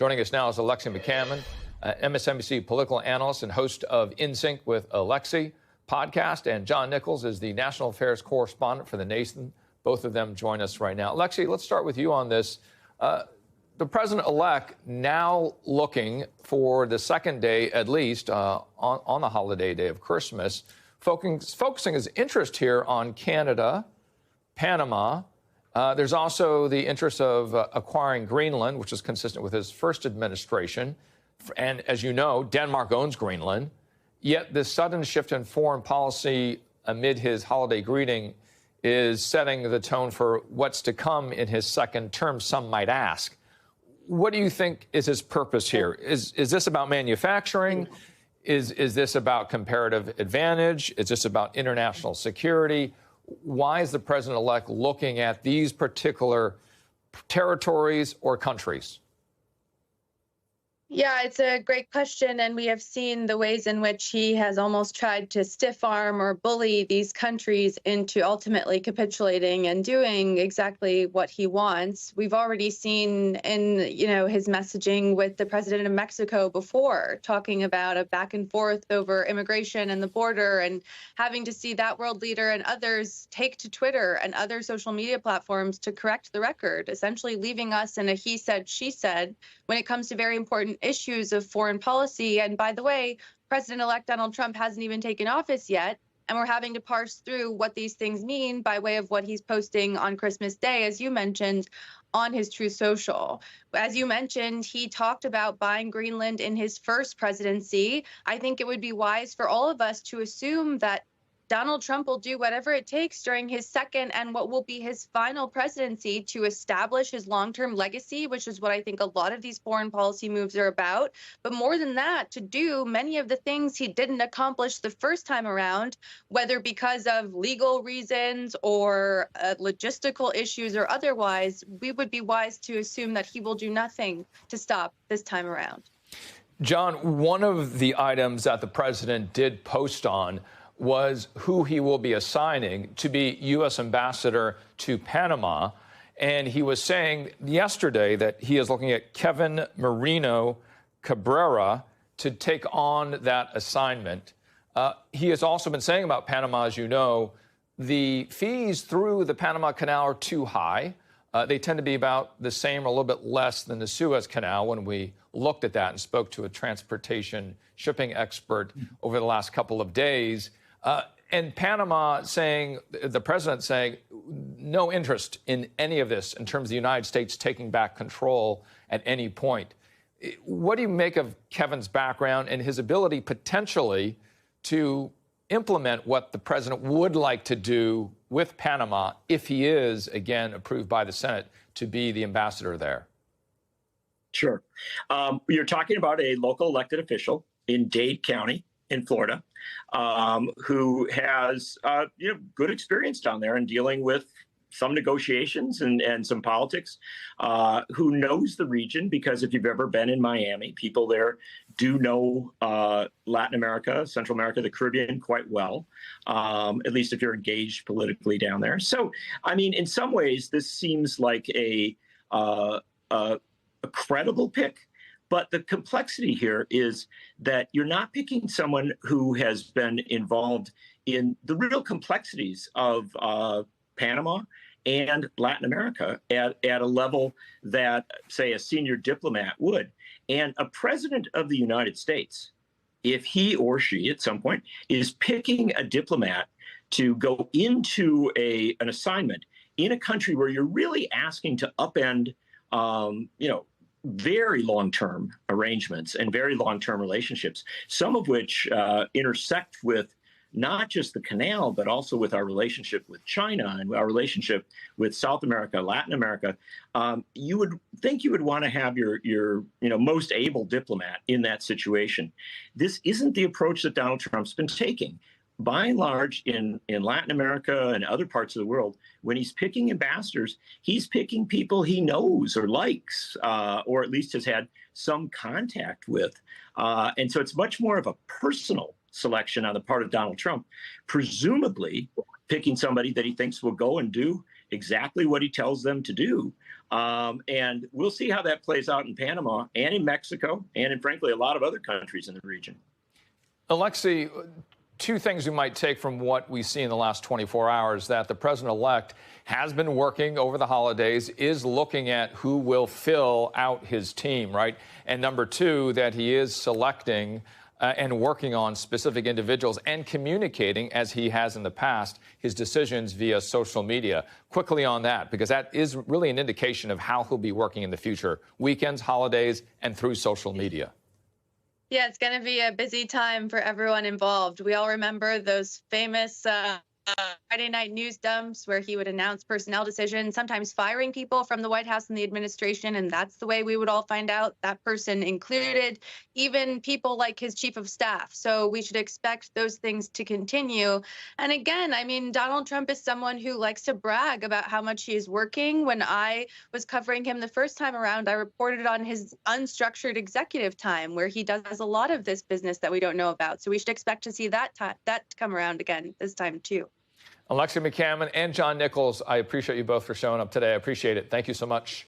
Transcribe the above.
Joining us now is Alexi McCammon, MSNBC political analyst and host of In Sync with Alexi podcast, and John Nichols is the national affairs correspondent for The Nation. Both of them join us right now. Alexi, let's start with you on this. The president-elect now looking for the second day, at least, on the holiday day of Christmas, focusing his interest here on Canada, Panama. There's also the interest of acquiring Greenland, which is consistent with his first administration. And as you know, Denmark owns Greenland. Yet this sudden shift in foreign policy amid his holiday greeting is setting the tone for what's to come in his second term, some might ask. What do you think is his purpose here? Is this about manufacturing? Is this about comparative advantage? Is this about international security? Why is the president-elect looking at these particular territories or countries? Yeah, it's a great question, and we have seen the ways in which he has almost tried to stiff arm or bully these countries into ultimately capitulating and doing exactly what he wants. We've already seen in, his messaging with the president of Mexico before, talking about a back and forth over immigration and the border, and having to see that world leader and others take to Twitter and other social media platforms to correct the record, essentially leaving us in a he said, she said when it comes to very important issues of foreign policy. And by the way, President-elect Donald Trump hasn't even taken office yet, and we're having to parse through what these things mean by way of what he's posting on Christmas Day, as you mentioned, on his Truth Social. As you mentioned, he talked about buying Greenland in his first presidency. I think it would be wise for all of us to assume that Donald Trump will do whatever it takes during his second and what will be his final presidency to establish his long-term legacy, which is what I think a lot of these foreign policy moves are about. But more than that, to do many of the things he didn't accomplish the first time around, whether because of legal reasons or logistical issues or otherwise, we would be wise to assume that he will do nothing to stop this time around. John, one of the items that the president did post on was who he will be assigning to be U.S. ambassador to Panama. And he was saying yesterday that he is looking at Kevin Marino Cabrera to take on that assignment. He has also been saying about Panama, as you know, the fees through the Panama Canal are too high. They tend to be about the same or a little bit less than the Suez Canal when we looked at that and spoke to a transportation shipping expert over the last couple of days. And Panama saying, the president saying, no interest in any of this in terms of the United States taking back control at any point. What do you make of Kevin's background and his ability potentially to implement what the president would like to do with Panama if he is, again, approved by the Senate to be the ambassador there? Sure. You're talking about a local elected official in Dade County in Florida, who has good experience down there in dealing with some negotiations and some politics, who knows the region, because if you've ever been in Miami, people there do know Latin America, Central America, the Caribbean quite well, at least if you're engaged politically down there. So, I mean, in some ways, this seems like a credible pick. But the complexity here is that you're not picking someone who has been involved in the real complexities of Panama and Latin America at a level that, say, a senior diplomat would. And a president of the United States, if he or she at some point is picking a diplomat to go into an assignment in a country where you're really asking to upend, very long-term arrangements and very long-term relationships, some of which intersect with not just the canal, but also with our relationship with China and our relationship with South America, Latin America. You would think you would want to have your most able diplomat in that situation. This isn't the approach that Donald Trump's been taking. By and large, in Latin America and other parts of the world, when he's picking ambassadors, he's picking people he knows or likes, or at least has had some contact with. And so it's much more of a personal selection on the part of Donald Trump, presumably picking somebody that he thinks will go and do exactly what he tells them to do. And we'll see how that plays out in Panama and in Mexico and in, frankly, a lot of other countries in the region. Alexei, two things you might take from what we see in the last 24 hours, that the president-elect has been working over the holidays, is looking at who will fill out his team, right? And number two, that he is selecting and working on specific individuals and communicating, as he has in the past, his decisions via social media. Quickly on that, because that is really an indication of how he'll be working in the future, weekends, holidays, and through social media. Yeah, it's going to be a busy time for everyone involved. We all remember those famous Friday night news dumps where he would announce personnel decisions, sometimes firing people from the White House and the administration. And that's the way we would all find out. That person included even people like his chief of staff. So we should expect those things to continue. And again, I mean, Donald Trump is someone who likes to brag about how much he is working. When I was covering him the first time around, I reported on his unstructured executive time, where he does a lot of this business that we don't know about. So we should expect to see that come around again this time, too. Alexei McCammon and John Nichols, I appreciate you both for showing up today. I appreciate it. Thank you so much.